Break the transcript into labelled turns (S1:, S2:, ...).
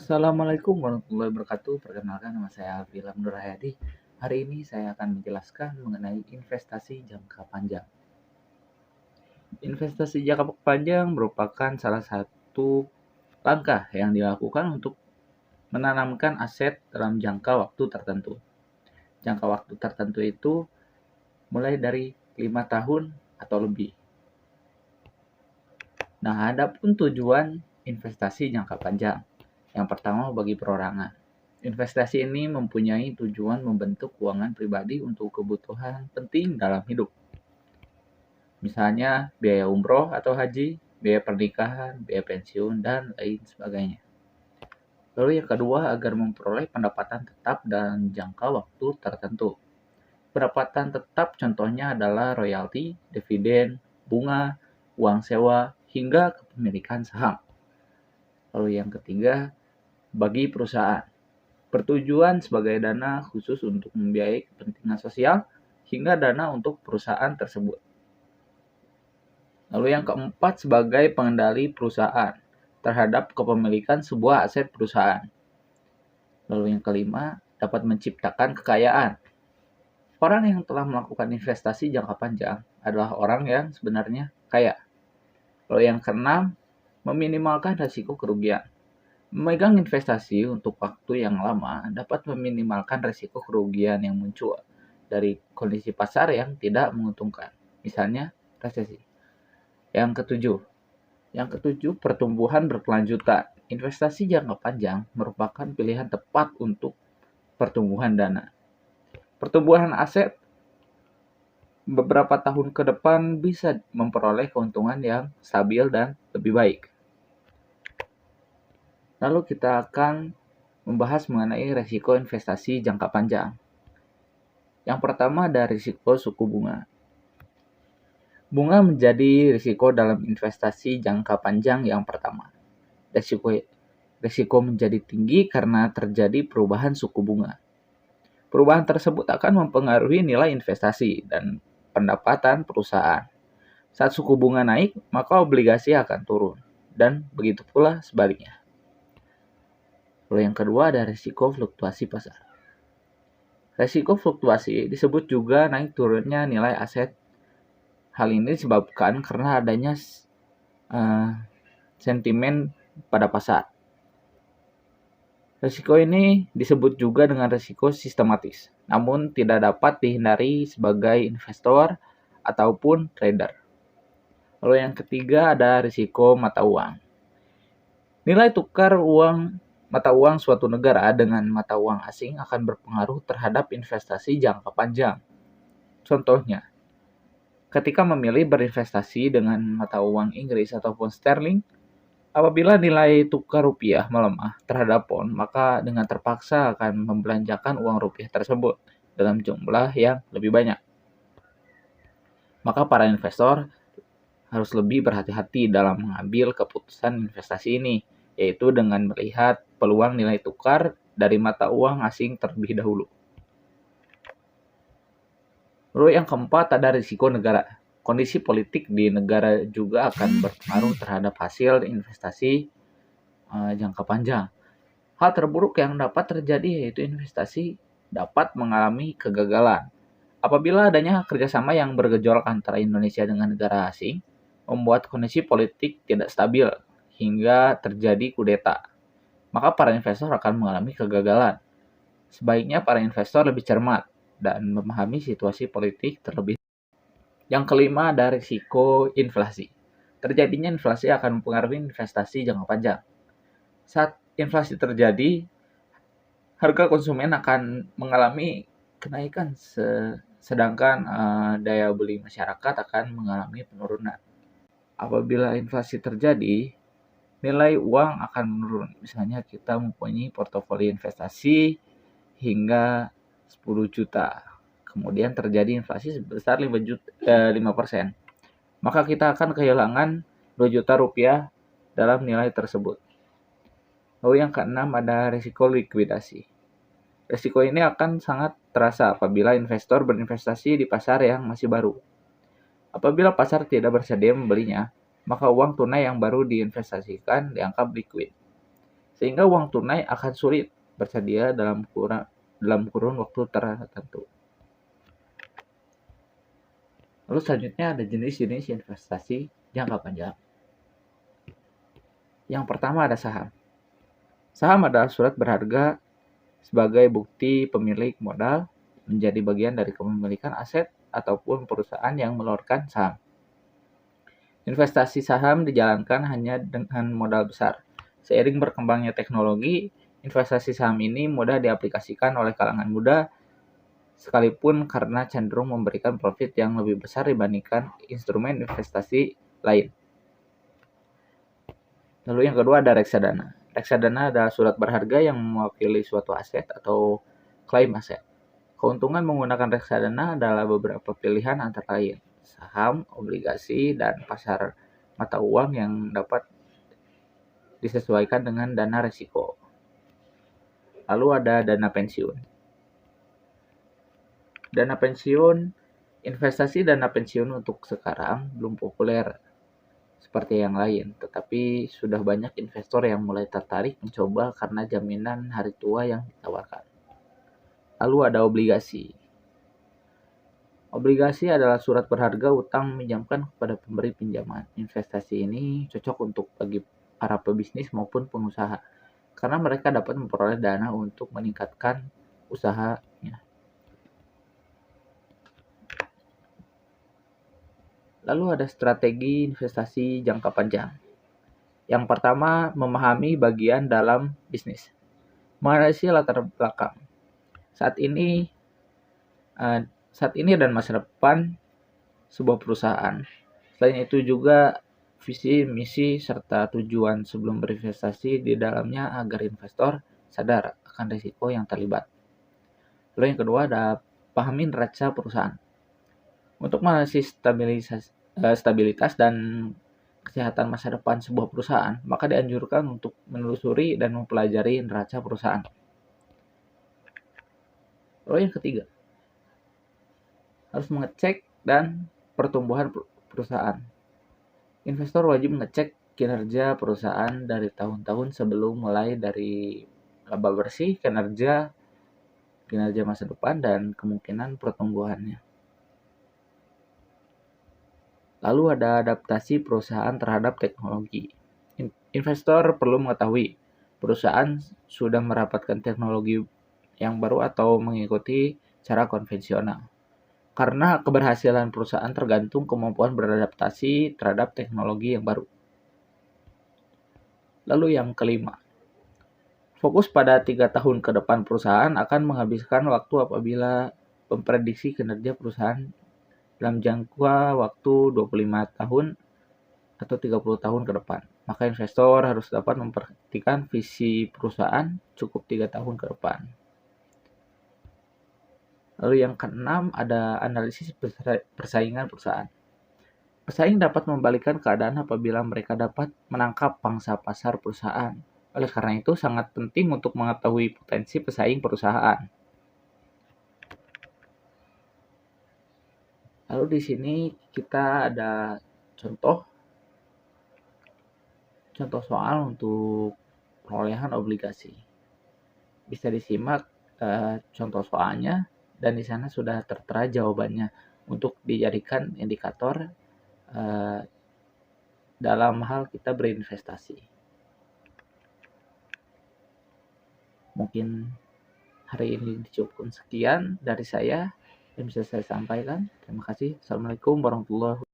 S1: Assalamualaikum warahmatullahi wabarakatuh. Perkenalkan nama saya Alfilam Nur Hayadi. Hari ini saya akan menjelaskan mengenai investasi jangka panjang. Investasi jangka panjang merupakan salah satu langkah yang dilakukan untuk menanamkan aset dalam jangka waktu tertentu. Jangka waktu tertentu itu mulai dari 5 tahun atau lebih. Nah, adapun tujuan investasi jangka panjang. Yang pertama bagi perorangan. Investasi ini mempunyai tujuan membentuk keuangan pribadi untuk kebutuhan penting dalam hidup. Misalnya biaya umroh atau haji, biaya pernikahan, biaya pensiun, dan lain sebagainya. Lalu yang kedua, agar memperoleh pendapatan tetap dalam jangka waktu tertentu. Pendapatan tetap contohnya adalah royalti, dividen, bunga, uang sewa, hingga kepemilikan saham. Lalu yang ketiga, bagi perusahaan. Bertujuan sebagai dana khusus untuk membiayai kepentingan sosial hingga dana untuk perusahaan tersebut. Lalu yang keempat, sebagai pengendali perusahaan terhadap kepemilikan sebuah aset perusahaan. Lalu yang kelima, dapat menciptakan kekayaan. Orang yang telah melakukan investasi jangka panjang adalah orang yang sebenarnya kaya. Lalu yang keenam, meminimalkan risiko kerugian. Memegang investasi untuk waktu yang lama dapat meminimalkan risiko kerugian yang muncul dari kondisi pasar yang tidak menguntungkan, misalnya resesi. Yang ketujuh, pertumbuhan berkelanjutan. Investasi jangka panjang merupakan pilihan tepat untuk pertumbuhan dana. Pertumbuhan aset beberapa tahun ke depan bisa memperoleh keuntungan yang stabil dan lebih baik. Lalu kita akan membahas mengenai risiko investasi jangka panjang. Yang pertama ada risiko suku bunga. Bunga menjadi risiko dalam investasi jangka panjang yang pertama. Risiko menjadi tinggi karena terjadi perubahan suku bunga. Perubahan tersebut akan mempengaruhi nilai investasi dan pendapatan perusahaan. Saat suku bunga naik, maka obligasi akan turun, dan begitu pula sebaliknya. Lalu yang kedua ada risiko fluktuasi pasar. Risiko fluktuasi disebut juga naik turunnya nilai aset. Hal ini disebabkan karena adanya sentimen pada pasar. Risiko ini disebut juga dengan risiko sistematis, namun tidak dapat dihindari sebagai investor ataupun trader. Lalu yang ketiga ada risiko mata uang. Nilai tukar mata uang suatu negara dengan mata uang asing akan berpengaruh terhadap investasi jangka panjang. Contohnya, ketika memilih berinvestasi dengan mata uang Inggris ataupun sterling, apabila nilai tukar rupiah melemah terhadap pound, maka dengan terpaksa akan membelanjakan uang rupiah tersebut dalam jumlah yang lebih banyak. Maka para investor harus lebih berhati-hati dalam mengambil keputusan investasi ini, yaitu dengan melihat peluang nilai tukar dari mata uang asing terlebih dahulu. Lalu yang keempat ada risiko negara. Kondisi politik di negara juga akan berpengaruh terhadap hasil investasi jangka panjang. Hal terburuk yang dapat terjadi yaitu investasi dapat mengalami kegagalan. Apabila adanya kerjasama yang bergejolak antara Indonesia dengan negara asing, membuat kondisi politik tidak stabil hingga terjadi kudeta, maka para investor akan mengalami kegagalan. Sebaiknya para investor lebih cermat dan memahami situasi politik terlebih. Yang kelima ada risiko inflasi. Terjadinya inflasi akan mempengaruhi investasi jangka panjang. Saat inflasi terjadi, harga konsumen akan mengalami kenaikan, sedangkan daya beli masyarakat akan mengalami penurunan. Apabila inflasi terjadi, nilai uang akan menurun. Misalnya kita mempunyai portofolio investasi hingga 10 juta. Kemudian terjadi inflasi sebesar 5%. Maka kita akan kehilangan 2 juta rupiah dalam nilai tersebut. Lalu yang keenam ada risiko likuidasi. Risiko ini akan sangat terasa apabila investor berinvestasi di pasar yang masih baru. Apabila pasar tidak bersedia membelinya, maka uang tunai yang baru diinvestasikan dianggap liquid. sehingga uang tunai akan sulit bersedia dalam kurun waktu tertentu. Lalu selanjutnya ada jenis-jenis investasi jangka panjang. Yang pertama ada saham. Saham adalah surat berharga sebagai bukti pemilik modal menjadi bagian dari kepemilikan aset ataupun perusahaan yang mengeluarkan saham. Investasi saham dijalankan hanya dengan modal besar. Seiring berkembangnya teknologi, investasi saham ini mudah diaplikasikan oleh kalangan muda sekalipun karena cenderung memberikan profit yang lebih besar dibandingkan instrumen investasi lain. Lalu yang kedua ada reksadana. Reksadana adalah surat berharga yang mewakili suatu aset atau klaim aset. Keuntungan menggunakan reksadana adalah beberapa pilihan antara lain saham, obligasi, dan pasar mata uang yang dapat disesuaikan dengan dana risiko. Lalu ada dana pensiun. Dana pensiun, investasi dana pensiun untuk sekarang belum populer seperti yang lain, tetapi sudah banyak investor yang mulai tertarik mencoba karena jaminan hari tua yang ditawarkan. Lalu ada obligasi. Obligasi adalah surat berharga utang minjamkan kepada pemberi pinjaman. Investasi ini cocok untuk bagi para pebisnis maupun pengusaha, karena mereka dapat memperoleh dana untuk meningkatkan usahanya. Lalu ada strategi investasi jangka panjang. Yang pertama, memahami bagian dalam bisnis. Menganalisis latar belakang. Saat ini dan masa depan sebuah perusahaan. Selain itu juga visi, misi, serta tujuan sebelum berinvestasi di dalamnya agar investor sadar akan risiko yang terlibat. Lalu yang kedua ada pahami neraca perusahaan. Untuk menganalisis stabilitas dan kesehatan masa depan sebuah perusahaan, maka dianjurkan untuk menelusuri dan mempelajari neraca perusahaan. Lalu yang ketiga, harus mengecek dan pertumbuhan perusahaan. Investor wajib mengecek kinerja perusahaan dari tahun-tahun sebelum, mulai dari laba bersih, kinerja masa depan, dan kemungkinan pertumbuhannya. Lalu ada adaptasi perusahaan terhadap teknologi. Investor perlu mengetahui perusahaan sudah merapatkan teknologi yang baru atau mengikuti cara konvensional. Karena keberhasilan perusahaan tergantung kemampuan beradaptasi terhadap teknologi yang baru. Lalu yang kelima, fokus pada 3 tahun ke depan perusahaan akan menghabiskan waktu apabila memprediksi kinerja perusahaan dalam jangka waktu 25 tahun atau 30 tahun ke depan. Maka investor harus dapat memperhatikan visi perusahaan cukup 3 tahun ke depan. Lalu yang keenam ada analisis persaingan perusahaan. Pesaing dapat membalikkan keadaan apabila mereka dapat menangkap pangsa pasar perusahaan. Oleh karena itu sangat penting untuk mengetahui potensi pesaing perusahaan. Lalu di sini kita ada contoh soal untuk perolehan obligasi. Bisa disimak contoh soalnya, dan di sana sudah tertera jawabannya untuk dijadikan indikator dalam hal kita berinvestasi. Mungkin hari ini dicukupkan sekian dari saya yang bisa saya sampaikan. Terima kasih. Assalamualaikum warahmatullahi wabarakatuh.